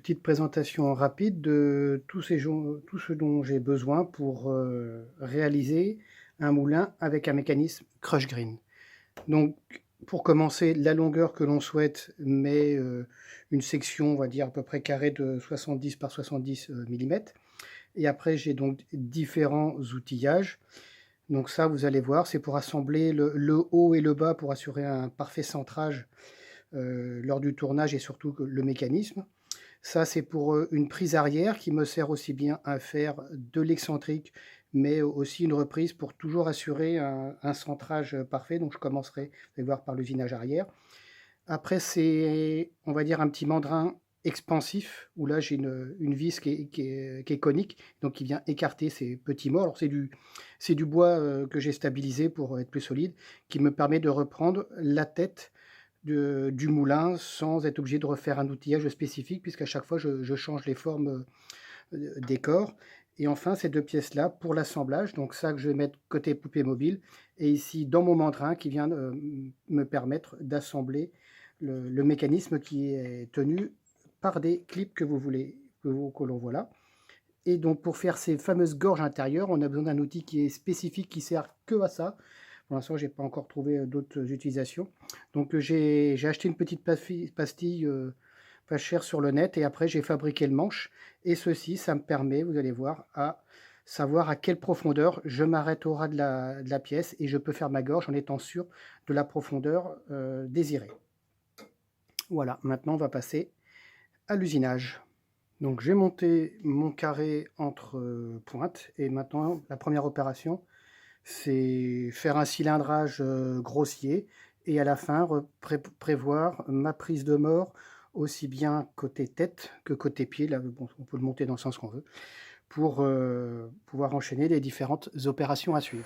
petite présentation rapide de tout ce dont j'ai besoin pour, réaliser un moulin avec un mécanisme Crush Green. Donc pour commencer, la longueur que l'on souhaite, mais une section, on va dire, à peu près carrée de 70 par 70 millimètres. Et après, j'ai donc différents outillages. Donc ça, vous allez voir, c'est pour assembler le haut et le bas pour assurer un parfait centrage, lors du tournage et surtout que le mécanisme. Ça, c'est pour, une prise arrière qui me sert aussi bien à faire de l'excentrique, mais aussi une reprise pour toujours assurer un centrage, parfait. Donc je commencerai, vous allez voir, par l'usinage arrière. Après, c'est, on va dire, un petit mandrin expansif où là, j'ai une vis qui est conique, donc qui vient écarter ces petits morts. Alors c'est du bois, que j'ai stabilisé pour être plus solide, qui me permet de reprendre la tête du moulin sans être obligé de refaire un outillage spécifique puisqu'à chaque fois je change les formes, des corps. Et enfin ces 2 pièces-là pour l'assemblage, donc ça que je vais mettre côté poupée mobile et ici dans mon mandrin qui vient, me permettre d'assembler le mécanisme qui est tenu par des clips que vous voulez que l'on voit là. Et donc pour faire ces fameuses gorges intérieures, on a besoin d'un outil qui est spécifique, qui sert que à ça. Pour l'instant, j'ai pas encore trouvé, d'autres utilisations. Donc, j'ai acheté une petite pastille, pas chère sur le net et après j'ai fabriqué le manche et ceci, ça me permet, vous allez voir, à savoir à quelle profondeur je m'arrête au ras de la pièce et je peux faire ma gorge en étant sûr de la profondeur, désirée. Voilà, maintenant on va passer à l'usinage. Donc j'ai monté mon carré entre, pointes et maintenant la première opération, c'est faire un cilindrage, grossier et à la fin prévoir ma prise de mort aussi bien côté tête que côté pied. Là, bon, on peut le monter dans le sens qu'on veut pour, pouvoir enchaîner les différentes opérations à suivre.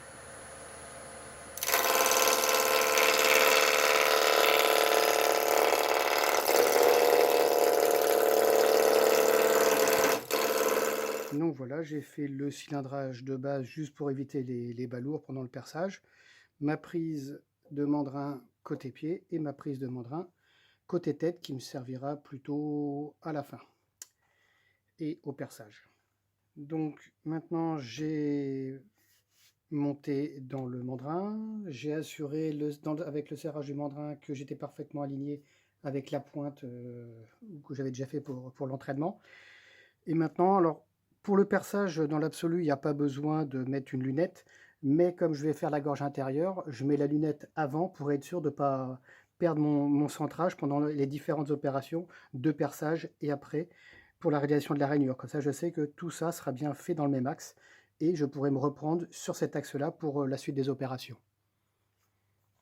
Donc voilà, j'ai fait le cilindrage de base juste pour éviter les bas-lourds pendant le perçage. Ma prise de mandrin côté pied et ma prise de mandrin côté tête qui me servira plutôt à la fin et au perçage. Donc maintenant j'ai monté dans le mandrin, j'ai assuré avec le serrage du mandrin que j'étais parfaitement aligné avec la pointe que j'avais déjà fait pour l'entraînement. Et maintenant, alors pour le perçage, dans l'absolu, il n'y a pas besoin de mettre une lunette, mais comme je vais faire la gorge intérieure, je mets la lunette avant pour être sûr de ne pas perdre mon centrage pendant les différentes opérations de perçage et après pour la réalisation de la rainure. Comme ça, je sais que tout ça sera bien fait dans le même axe et je pourrai me reprendre sur cet axe-là pour la suite des opérations.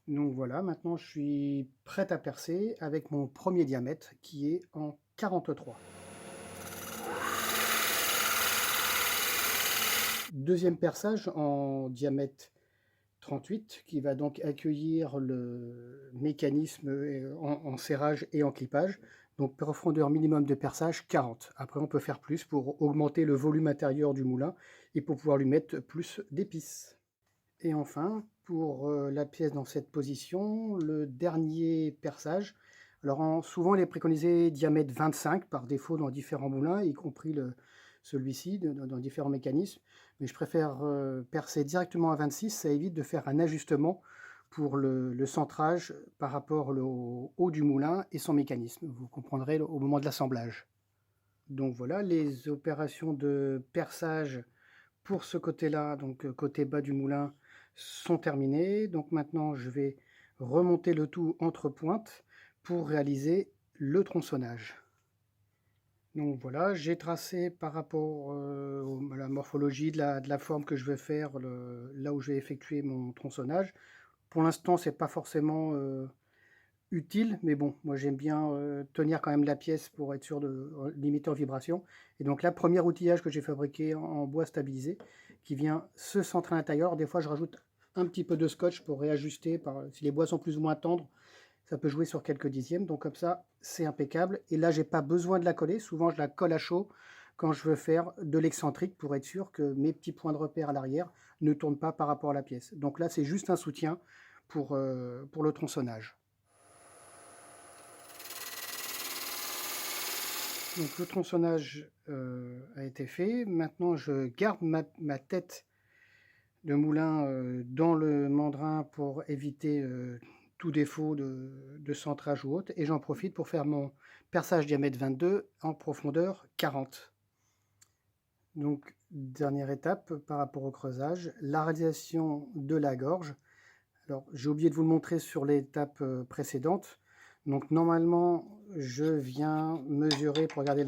Donc voilà, maintenant je suis prêt à percer avec mon premier diamètre qui est en 43. Deuxième perçage en diamètre 38 qui va donc accueillir le mécanisme en serrage et en clippage. Donc profondeur minimum de perçage 40. Après on peut faire plus pour augmenter le volume intérieur du moulin et pour pouvoir lui mettre plus d'épices. Et enfin, pour la pièce dans cette position, le dernier perçage. Alors souvent il est préconisé diamètre 25 par défaut dans différents moulins, y compris celui-ci dans différents mécanismes. Mais je préfère percer directement à 26, ça évite de faire un ajustement pour le centrage par rapport au haut du moulin et son mécanisme. Vous comprendrez au moment de l'assemblage. Donc voilà, les opérations de perçage pour ce côté-là, donc côté bas du moulin, sont terminées. Donc maintenant, je vais remonter le tout entre pointes pour réaliser le tronçonnage. Donc voilà, j'ai tracé par rapport à la morphologie de la forme que je vais faire, là où je vais effectuer mon tronçonnage. Pour l'instant, c'est pas forcément utile, mais bon, moi j'aime bien tenir quand même la pièce pour être sûr de limiter en vibration. Et donc là, premier outillage que j'ai fabriqué en bois stabilisé, qui vient se centrer à l'intérieur. Des fois, je rajoute un petit peu de scotch pour réajuster, si les bois sont plus ou moins tendres, ça peut jouer sur quelques dixièmes. Donc comme ça, c'est impeccable. Et là, j'ai pas besoin de la coller. Souvent, je la colle à chaud quand je veux faire de l'excentrique pour être sûr que mes petits points de repère à l'arrière ne tournent pas par rapport à la pièce. Donc là, c'est juste un soutien pour le tronçonnage. Donc le tronçonnage a été fait. Maintenant, je garde ma tête de moulin dans le mandrin pour éviter tout défaut de centrage ou autre. Et j'en profite pour faire mon perçage diamètre 22 en profondeur 40. Donc, dernière étape par rapport au creusage, la réalisation de la gorge. Alors, j'ai oublié de vous le montrer sur l'étape précédente. Donc, normalement, je viens mesurer pour regarder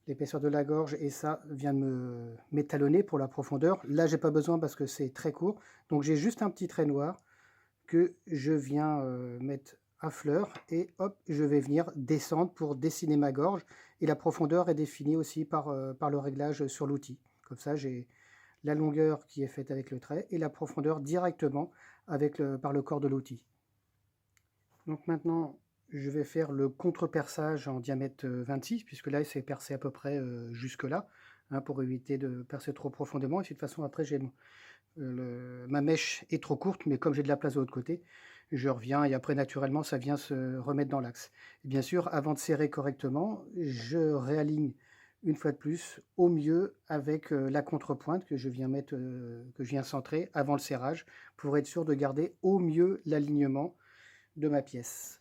l'épaisseur de la gorge et ça vient me m'étalonner pour la profondeur. Là, j'ai pas besoin parce que c'est très court. Donc, j'ai juste un petit trait noir que je viens mettre à fleur et hop, je vais venir descendre pour dessiner ma gorge et la profondeur est définie aussi par le réglage sur l'outil. Comme ça, j'ai la longueur qui est faite avec le trait et la profondeur directement par le corps de l'outil. Donc maintenant, je vais faire le contre-perçage en diamètre 26, puisque là, c'est percé à peu près jusque là, hein, pour éviter de percer trop profondément. Et de toute façon, après, ma mèche est trop courte, mais comme j'ai de la place de l'autre côté, je reviens et après, naturellement, ça vient se remettre dans l'axe. Bien sûr, avant de serrer correctement, je réaligne une fois de plus au mieux avec la contrepointe que je viens mettre, que je viens centrer avant le serrage, pour être sûr de garder au mieux l'alignement de ma pièce.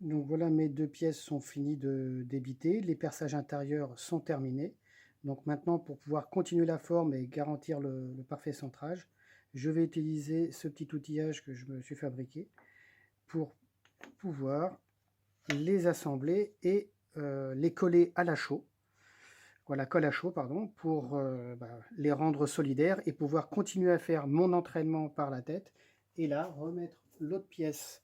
Donc voilà, mes deux pièces sont finies de débiter, les perçages intérieurs sont terminés. Donc maintenant, pour pouvoir continuer la forme et garantir le parfait centrage, je vais utiliser ce petit outillage que je me suis fabriqué pour pouvoir les assembler et les coller à la chaux. Voilà, colle à chaud, pardon, pour les rendre solidaires et pouvoir continuer à faire mon entraînement par la tête. Et là, remettre l'autre pièce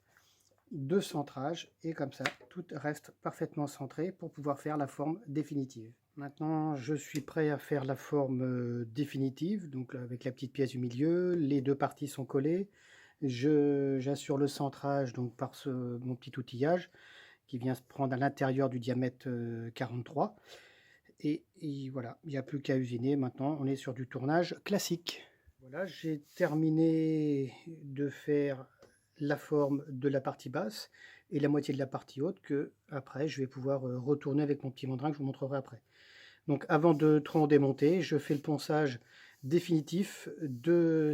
de centrage et comme ça tout reste parfaitement centré pour pouvoir faire la forme définitive. Maintenant je suis prêt à faire la forme définitive, donc avec la petite pièce du milieu, les deux parties sont collées, j'assure le centrage donc par mon petit outillage qui vient se prendre à l'intérieur du diamètre 43 et voilà, il n'y a plus qu'à usiner. Maintenant on est sur du tournage classique. Voilà, j'ai terminé de faire la forme de la partie basse et la moitié de la partie haute que après je vais pouvoir retourner avec mon petit mandrin que je vous montrerai après. Donc avant de trop en démonter, je fais le ponçage définitif de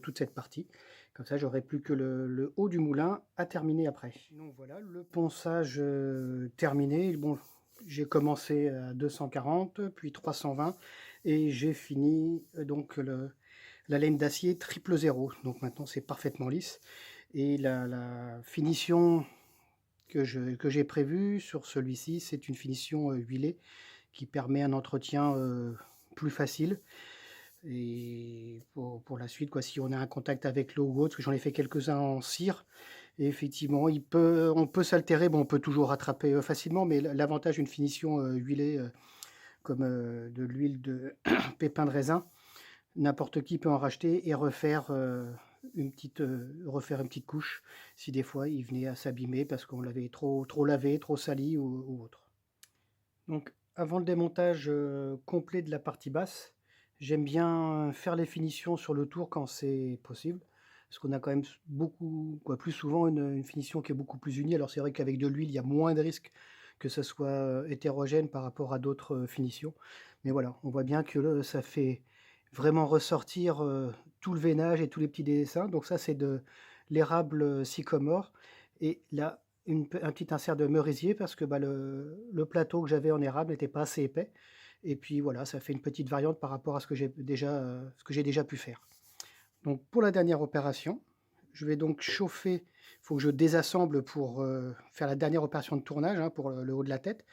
toute cette partie. Comme ça, j'aurai plus que le haut du moulin à terminer après. Donc voilà, le ponçage terminé. Bon, j'ai commencé à 240, puis 320, et j'ai fini donc la laine d'acier triple zéro. Donc maintenant, c'est parfaitement lisse. Et la finition que j'ai prévue sur celui-ci, c'est une finition huilée qui permet un entretien plus facile. Et pour la suite, quoi, si on a un contact avec l'eau ou autre, parce que j'en ai fait quelques-uns en cire, et effectivement, on peut s'altérer, bon, on peut toujours rattraper facilement, mais l'avantage d'une finition huilée comme de l'huile de pépin de raisin, n'importe qui peut en racheter et refaire refaire une petite couche si des fois il venait à s'abîmer parce qu'on l'avait trop lavé, trop sali ou autre. Donc avant le démontage complet de la partie basse, j'aime bien faire les finitions sur le tour quand c'est possible, parce qu'on a quand même plus souvent une finition qui est beaucoup plus unie. Alors c'est vrai qu'avec de l'huile, il y a moins de risques que ça soit hétérogène par rapport à d'autres finitions. Mais voilà, on voit bien que ça fait vraiment ressortir tout le veinage et tous les petits dessins. Donc ça, c'est de l'érable sycomore. Et là, un petit insert de merisier parce que le plateau que j'avais en érable n'était pas assez épais. Et puis voilà, ça fait une petite variante par rapport à ce que j'ai déjà pu faire. Donc pour la dernière opération, je vais donc chauffer, il faut que je désassemble pour faire la dernière opération de tournage, hein, pour le haut de la tête.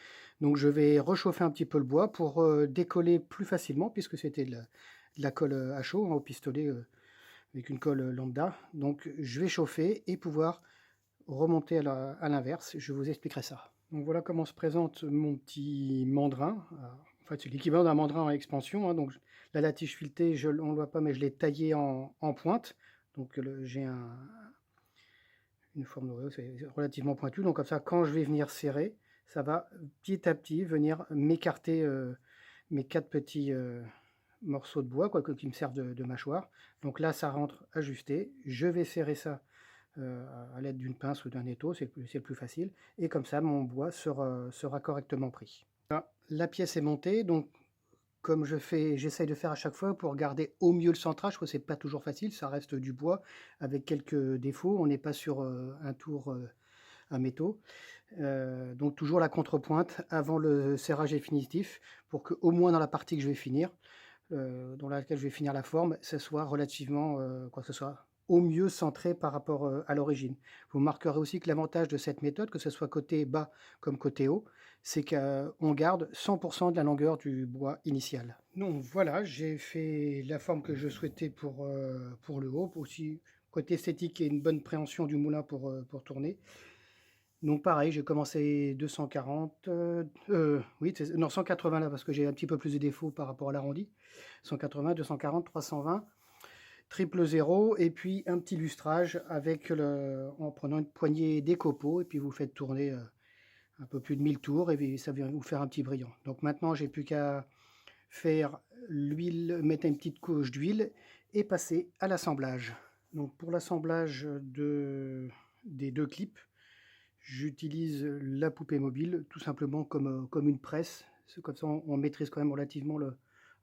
Donc je vais réchauffer un petit peu le bois pour décoller plus facilement, puisque c'était de la colle à chaud, hein, au pistolet avec une colle lambda. Donc je vais chauffer et pouvoir remonter à l'inverse. Je vous expliquerai ça. Donc voilà comment se présente mon petit mandrin. En fait, c'est l'équivalent d'un mandrin en expansion, hein. Donc là, la tige filetée, on ne le voit pas, mais je l'ai taillée en pointe. Donc j'ai une forme c'est relativement pointue. Donc comme ça, quand je vais venir serrer, ça va petit à petit venir m'écarter mes 4 petits morceaux de bois, quoi, qui me servent de mâchoire. Donc là, ça rentre ajusté. Je vais serrer ça à l'aide d'une pince ou d'un étau, c'est le plus facile. Et comme ça, mon bois sera correctement pris. Voilà, la pièce est montée, donc comme j'essaye de faire à chaque fois pour garder au mieux le centrage, parce que c'est pas toujours facile, ça reste du bois avec quelques défauts, on n'est pas sur un tour à métaux. Donc toujours la contrepointe avant le serrage définitif, pour que au moins dans la partie que je vais finir, dans laquelle je vais finir la forme, ce soit relativement, quoi que ce soit au mieux centré par rapport à l'origine. Vous marquerez aussi que l'avantage de cette méthode, que ce soit côté bas comme côté haut, c'est qu'on garde 100% de la longueur du bois initial. Donc voilà, j'ai fait la forme que je souhaitais pour le haut, aussi côté esthétique et une bonne préhension du moulin pour tourner. Donc pareil, j'ai commencé 240, oui, non 180 là parce que j'ai un petit peu plus de défauts par rapport à l'arrondi. 180, 240, 320, triple zéro et puis un petit lustrage avec en prenant une poignée d'écopo et puis vous faites tourner un peu plus de 1000 tours et ça vient vous faire un petit brillant. Donc maintenant j'ai plus qu'à faire l'huile, mettre une petite couche d'huile et passer à l'assemblage. Donc pour l'assemblage des deux clips, j'utilise la poupée mobile tout simplement comme une presse. Comme ça, on maîtrise quand même relativement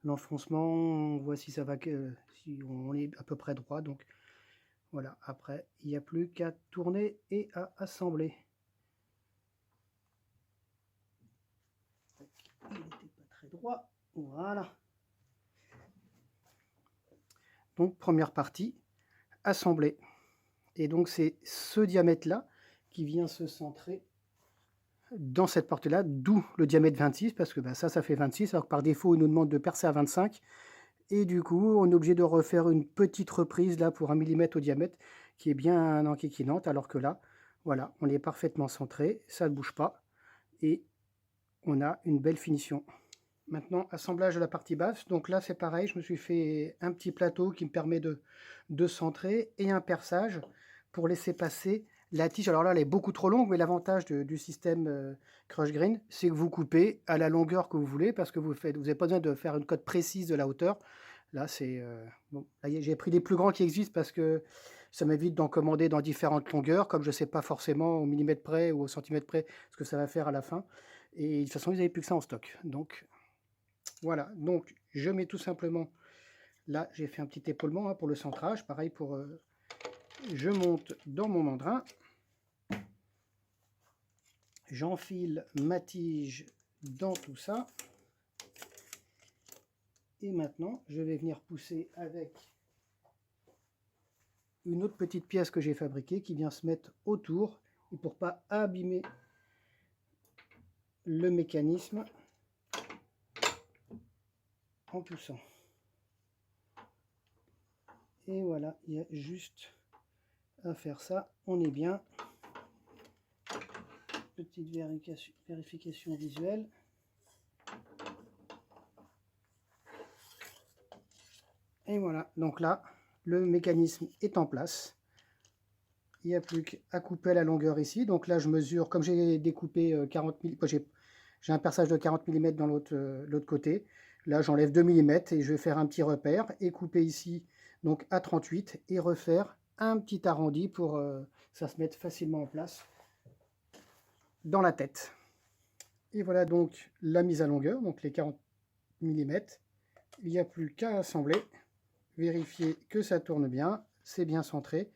l'enfoncement. On voit si ça va, si on est à peu près droit. Donc voilà, après, il n'y a plus qu'à tourner et à assembler. Il n'était pas très droit. Voilà. Donc première partie, assembler. Et donc c'est ce diamètre-là qui vient se centrer dans cette porte-là, d'où le diamètre 26, parce que ça fait 26, alors que par défaut, il nous demande de percer à 25. Et du coup, on est obligé de refaire une petite reprise là pour 1 mm au diamètre, qui est bien enquiquinante, alors que là, voilà, on est parfaitement centré, ça ne bouge pas, et on a une belle finition. Maintenant, assemblage de la partie basse. Donc là, c'est pareil, je me suis fait un petit plateau qui me permet de centrer, et un perçage pour laisser passer la tige. Alors là, elle est beaucoup trop longue, mais l'avantage du système Crush Green, c'est que vous coupez à la longueur que vous voulez, parce que vous n'avez pas besoin de faire une cote précise de la hauteur. Là, c'est bon. J'ai pris les plus grands qui existent parce que ça m'évite d'en commander dans différentes longueurs, comme je ne sais pas forcément au millimètre près ou au centimètre près ce que ça va faire à la fin. Et de toute façon, ils n'avaient plus que ça en stock. Donc voilà, donc je mets tout simplement, là j'ai fait un petit épaulement hein, pour le centrage, pareil pour, je monte dans mon mandrin, j'enfile ma tige dans tout ça, et maintenant je vais venir pousser avec une autre petite pièce que j'ai fabriquée qui vient se mettre autour, et pour pas abîmer le mécanisme en poussant. Et voilà, il y a juste à faire ça, on est bien. Petite vérification visuelle. Et voilà, donc là, le mécanisme est en place. Il n'y a plus qu'à couper à la longueur ici. Donc là, je mesure, comme j'ai découpé 40 mm, j'ai un perçage de 40 mm dans l'autre côté. Là, j'enlève 2 mm et je vais faire un petit repère et couper ici donc à 38 et refaire un petit arrondi pour que ça se mette facilement en place dans la tête. Et voilà donc la mise à longueur, donc les 40 mm. Il n'y a plus qu'à assembler, vérifier que ça tourne bien, c'est bien centré.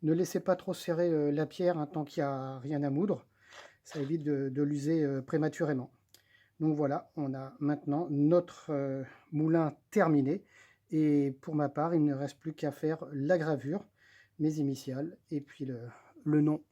Ne laissez pas trop serrer la pierre hein, tant qu'il n'y a rien à moudre, ça évite de l'user prématurément. Donc voilà, on a maintenant notre moulin terminé. Et pour ma part, il ne reste plus qu'à faire la gravure, mes initiales, et puis le nom